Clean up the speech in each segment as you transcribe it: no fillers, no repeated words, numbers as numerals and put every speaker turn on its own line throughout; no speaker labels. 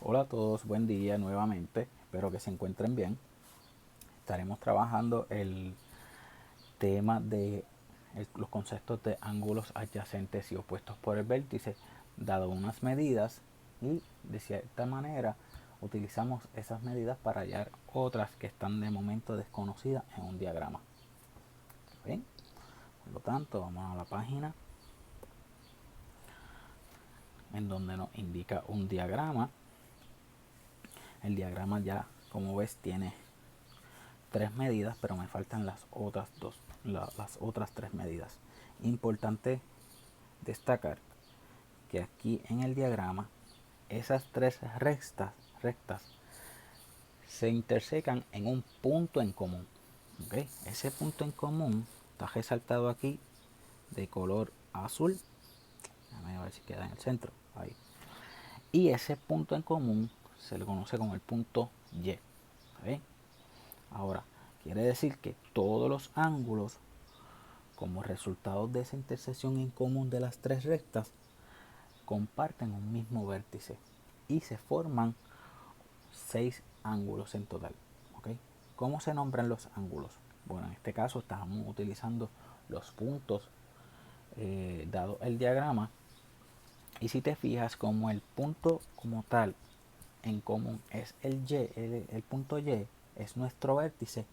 Hola a todos, buen día nuevamente, espero que se encuentren bien. Estaremos trabajando el tema de los conceptos de ángulos adyacentes y opuestos por el vértice, dado unas medidas, y de cierta manera utilizamos esas medidas para hallar otras que están de momento desconocidas en un diagrama. ¿Bien? Por lo tanto, vamos a la página en donde nos indica un diagrama. El diagrama ya, como ves, tiene tres medidas, pero me faltan las otras dos, las otras tres medidas. Importante destacar que aquí en el diagrama esas tres rectas se intersecan en un punto en común. ¿Okay? Ese punto en común está resaltado aquí de color azul. Déjame ver si queda en el centro. Ahí. Y ese punto en común se le conoce como el punto Y. ¿Okay? Ahora, quiere decir que todos los ángulos, como resultado de esa intersección en común de las tres rectas, comparten un mismo vértice y se forman 6 ángulos en total. ¿Okay? ¿Cómo se nombran los ángulos? Bueno, en este caso estamos utilizando los puntos dado el diagrama, y si te fijas, como el punto como tal en común es el Y, el punto Y es nuestro vértice.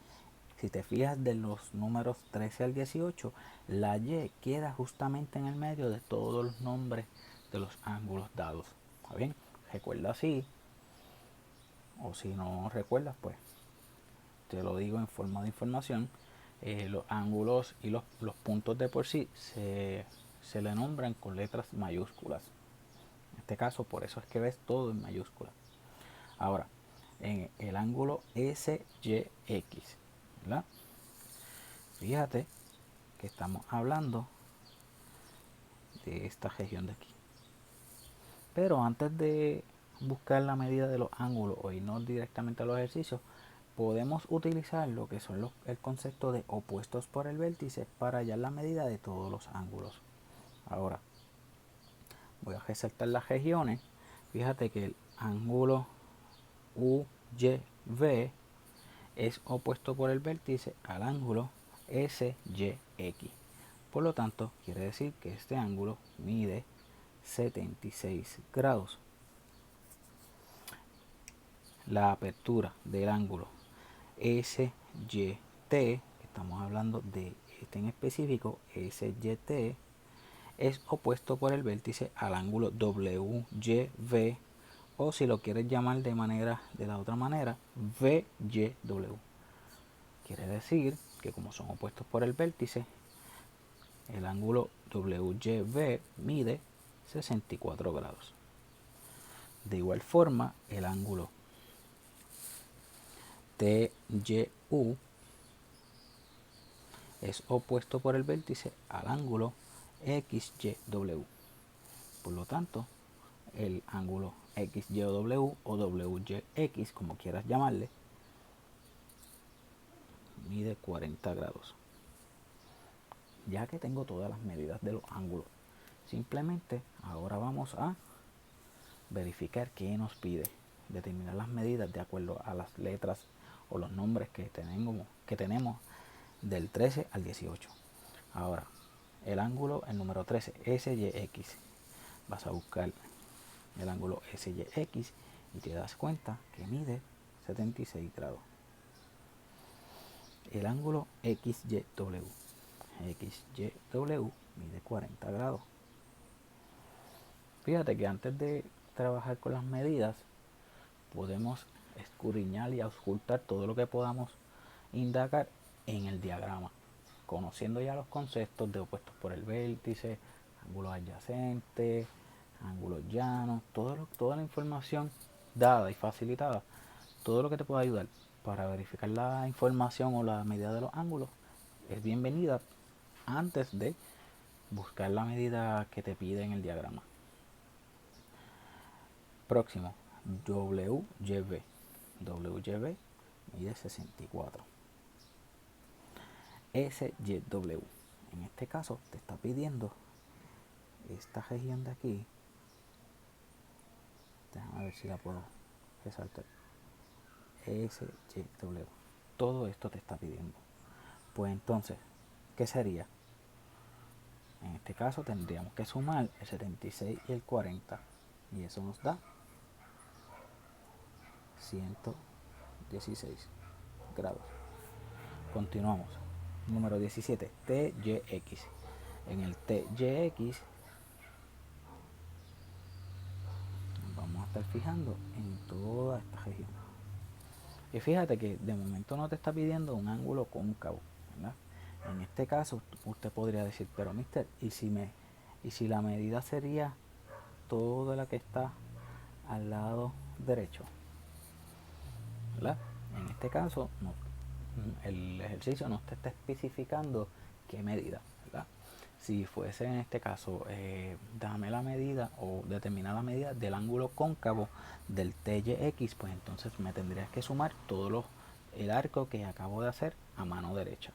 Si te fijas, de los números 13 al 18, la Y queda justamente en el medio de todos los nombres de los ángulos dados. ¿Está bien? Recuerda así, o si no recuerdas, pues te lo digo en forma de información. Los ángulos y los puntos de por sí se le nombran con letras mayúsculas. En este caso, por eso es que ves todo en mayúsculas. Ahora, en el ángulo SYX, ¿verdad? Fíjate que estamos hablando de esta región de aquí. Pero antes de buscar la medida de los ángulos o irnos directamente a los ejercicios, podemos utilizar lo que son el concepto de opuestos por el vértice para hallar la medida de todos los ángulos. Ahora, voy a resaltar las regiones. Fíjate que el ángulo UYV es opuesto por el vértice al ángulo SYX. Por lo tanto, quiere decir que este ángulo mide 76 grados. La apertura del ángulo SYT, estamos hablando de este en específico, SYT, es opuesto por el vértice al ángulo WYV, o si lo quieres llamar de la otra manera, VYW. Quiere decir que como son opuestos por el vértice, el ángulo WYV mide 64 grados. De igual forma, el ángulo TYU es opuesto por el vértice al ángulo XYW. Por lo tanto, el ángulo XYW o WYX, como quieras llamarle, mide 40 grados. Ya que tengo todas las medidas de los ángulos, simplemente ahora vamos a verificar qué nos pide. Determinar las medidas de acuerdo a las letras o los nombres que tenemos del 13 al 18. Ahora, el número 13, SYX. Vas a buscar el ángulo SYX y te das cuenta que mide 76 grados. El ángulo XYW. XYW mide 40 grados. Fíjate que antes de trabajar con las medidas, podemos escudriñar y auscultar todo lo que podamos indagar en el diagrama, conociendo ya los conceptos de opuestos por el vértice, ángulos adyacentes, ángulos llanos, toda la información dada y facilitada, todo lo que te pueda ayudar para verificar la información o la medida de los ángulos es bienvenida antes de buscar la medida que te pide en el diagrama. Próximo, WYV. WYV mide 64. SYW, en este caso te está pidiendo esta región de aquí. Déjame ver si la puedo resalta SYW. Todo esto te está pidiendo. Pues entonces, ¿qué sería? En este caso tendríamos que sumar el 76 y el 40 y eso nos da 116 grados. Continuamos. Número 17, TYX. En el TYX vamos a estar fijando en toda esta región. Y fíjate que de momento no te está pidiendo un ángulo cóncavo, ¿verdad? En este caso usted podría decir, pero mister, ¿y si la medida sería toda la que está al lado derecho? ¿Verdad? En este caso no, el ejercicio no te está especificando qué medida, ¿verdad? Si fuese en este caso, dame la medida o determina la medida del ángulo cóncavo del TYX, pues entonces me tendrías que sumar el arco que acabo de hacer a mano derecha.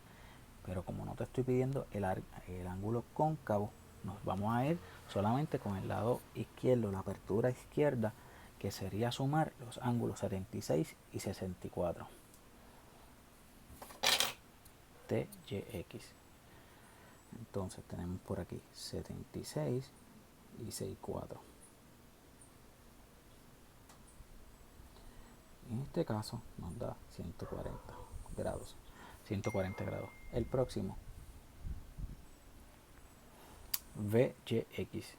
Pero como no te estoy pidiendo el ángulo cóncavo, nos vamos a ir solamente con el lado izquierdo, la apertura izquierda, que sería sumar los ángulos 76 y 64. TYX. Entonces tenemos por aquí 76 y 64. En este caso nos da 140 grados. 140 grados. El próximo, VYX.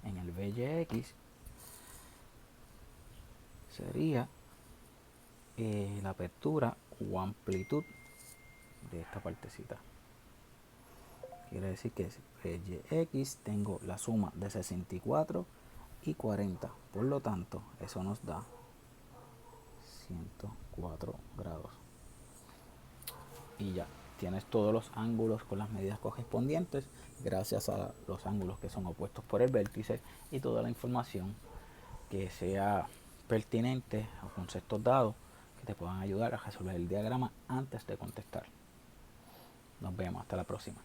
En el VYX sería la apertura o amplitud de esta partecita. Quiere decir que VYX tengo la suma de 64 y 40. Por lo tanto, eso nos da 104 grados. Y ya tienes todos los ángulos con las medidas correspondientes gracias a los ángulos que son opuestos por el vértice y toda la información que sea pertinente a conceptos dados que te puedan ayudar a resolver el diagrama antes de contestar. Nos vemos, hasta la próxima.